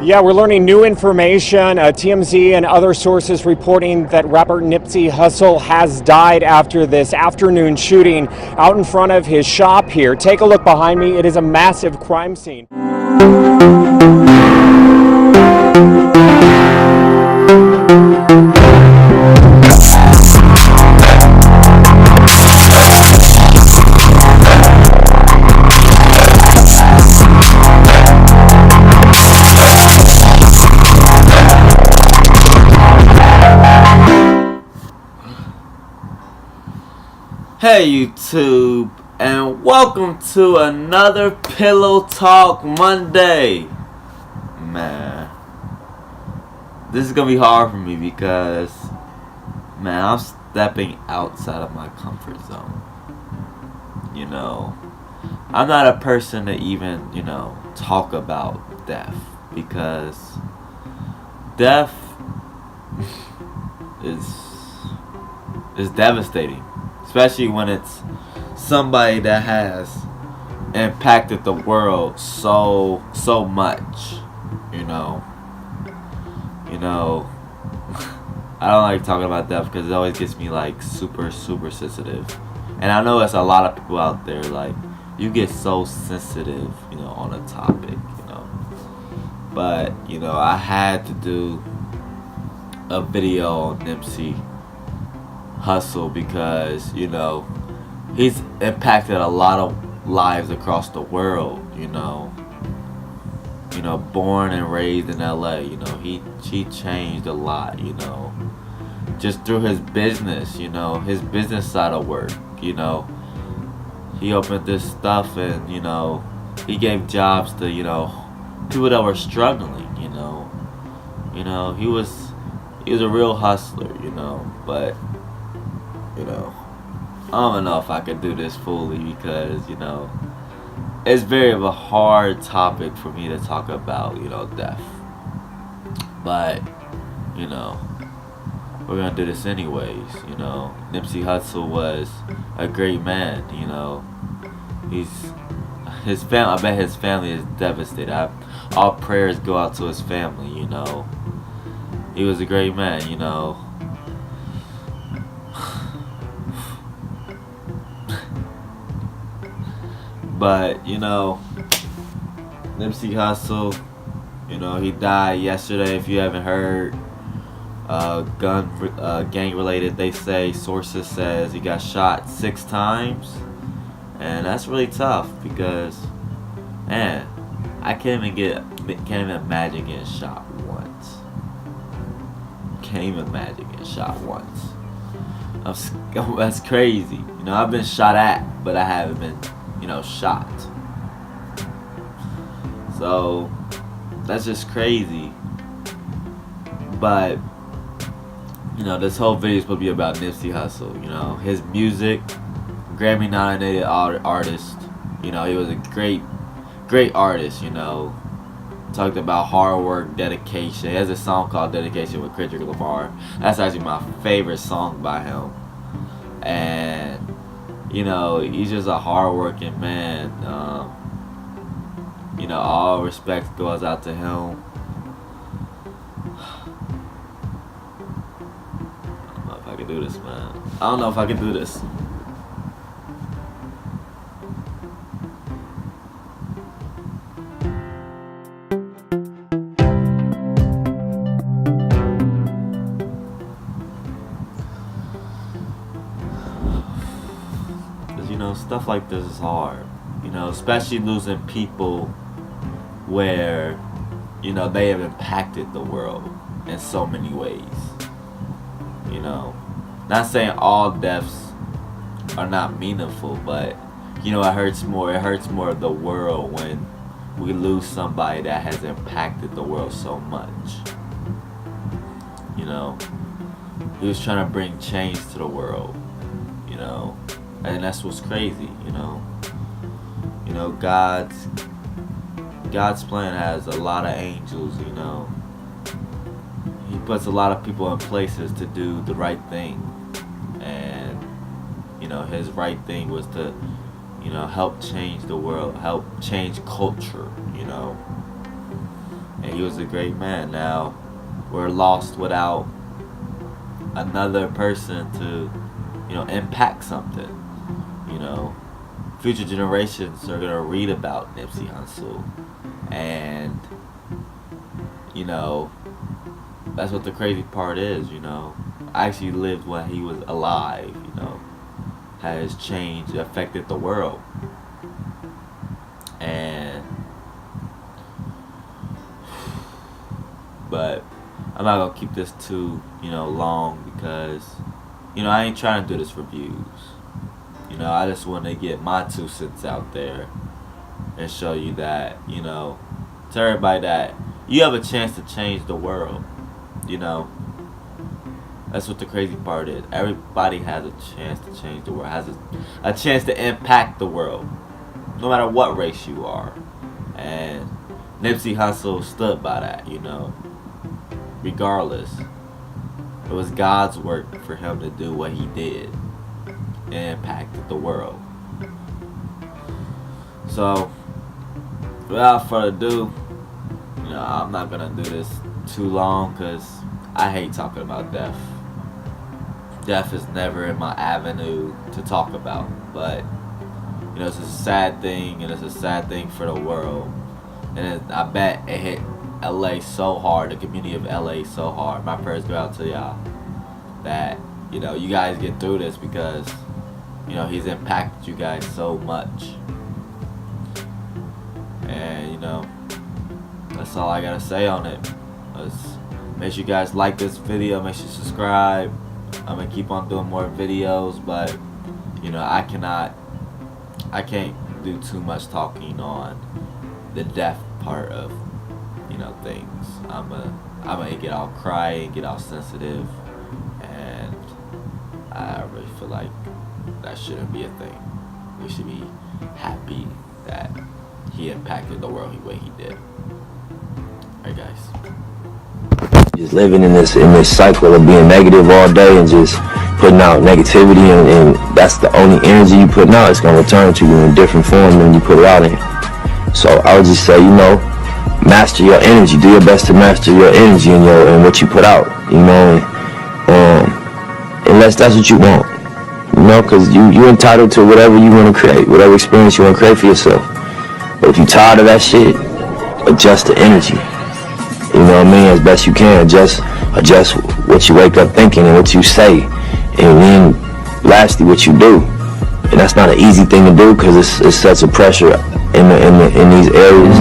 Yeah, we're learning new information. TMZ and other sources reporting that rapper Nipsey Hustle has died after this afternoon shooting out in front of his shop here. Take a look behind me. It is a massive crime scene. Hey YouTube, and welcome to another Pillow Talk Monday. Man, this is gonna be hard for me because, man, I'm stepping outside of my comfort zone. You know, I'm not a person to even, talk about death because death is devastating. Especially when it's somebody that has impacted the world so much, I don't like talking about death because it always gets me like super sensitive. And I know there's a lot of people out there like you get so sensitive, on a topic, But I had to do a video on Nipsey Hustle because he's impacted a lot of lives across the world. Born and raised in LA, he changed a lot, just through his business, his business side of work. He opened this stuff and he gave jobs to people that were struggling. He was a real hustler, but I don't know if I could do this fully because, it's very of a hard topic for me to talk about, death. But, we're gonna do this anyways, Nipsey Hustle was a great man, I bet his family is devastated. All prayers go out to his family, He was a great man, But, Nipsey Hustle, he died yesterday, if you haven't heard. Gang related, they say, sources says he got shot 6 times. And that's really tough because, man, I can't even imagine getting shot once. Can't even imagine getting shot once. That's crazy. I've been shot at, but I haven't been shot. So that's just crazy. But this whole video is supposed to be about Nipsey Hustle. His music, Grammy nominated artist. He was a great artist. Talked about hard work, dedication. He has a song called Dedication with Kendrick Lamar. That's actually my favorite song by him. And he's just a hard-working man. All respect goes out to him. I don't know if I can do this, man. I don't know if I can do this. Stuff like this is hard, especially losing people where, they have impacted the world in so many ways. Not saying all deaths are not meaningful, but, it hurts more. It hurts more of the world when we lose somebody that has impacted the world so much. He was trying to bring change to the world, and that's what's crazy, God's plan has a lot of angels, He puts a lot of people in places to do the right thing. And, his right thing was to, help change the world, help change culture, and he was a great man. Now we're lost without another person to, impact something. You know, future generations are gonna read about Nipsey Hussle, and that's what the crazy part is. I actually lived when he was alive. Has changed, affected the world, but I'm not gonna keep this too long, because I ain't trying to do this for views. I just want to get my 2 cents out there and show you that, to everybody, that you have a chance to change the world. That's what the crazy part is. Everybody has a chance to change the world, has a chance to impact the world, no matter what race you are. And Nipsey Hussle stood by that, regardless. It was God's work for him to do what he did and impacted the world. So, without further ado, I'm not gonna do this too long, because I hate talking about death. Death is never in my avenue to talk about, but it's a sad thing, and it's a sad thing for the world. And I bet it hit LA so hard, the community of LA so hard. My prayers go out to y'all, that you guys get through this, because he's impacted you guys so much. And that's all I gotta say on it. Make sure you guys like this video, make sure you subscribe. I'm gonna keep on doing more videos, but I can't do too much talking on the death part of things. I'm gonna get all cry and get all sensitive, and I really feel like that shouldn't be a thing. We should be happy that he impacted the world the way he did. Alright, guys. Just living in this cycle of being negative all day and just putting out negativity, and that's the only energy you putting out. It's gonna return to you in a different form than you put it out in. So I would just say, master your energy. Do your best to master your energy and what you put out. Unless that's what you want. Because you're entitled to whatever you want to create, whatever experience you want to create for yourself. But if you're tired of that shit, adjust the energy. As best you can. Adjust what you wake up thinking and what you say, and then lastly what you do. And that's not an easy thing to do, because it's such a pressure in these areas.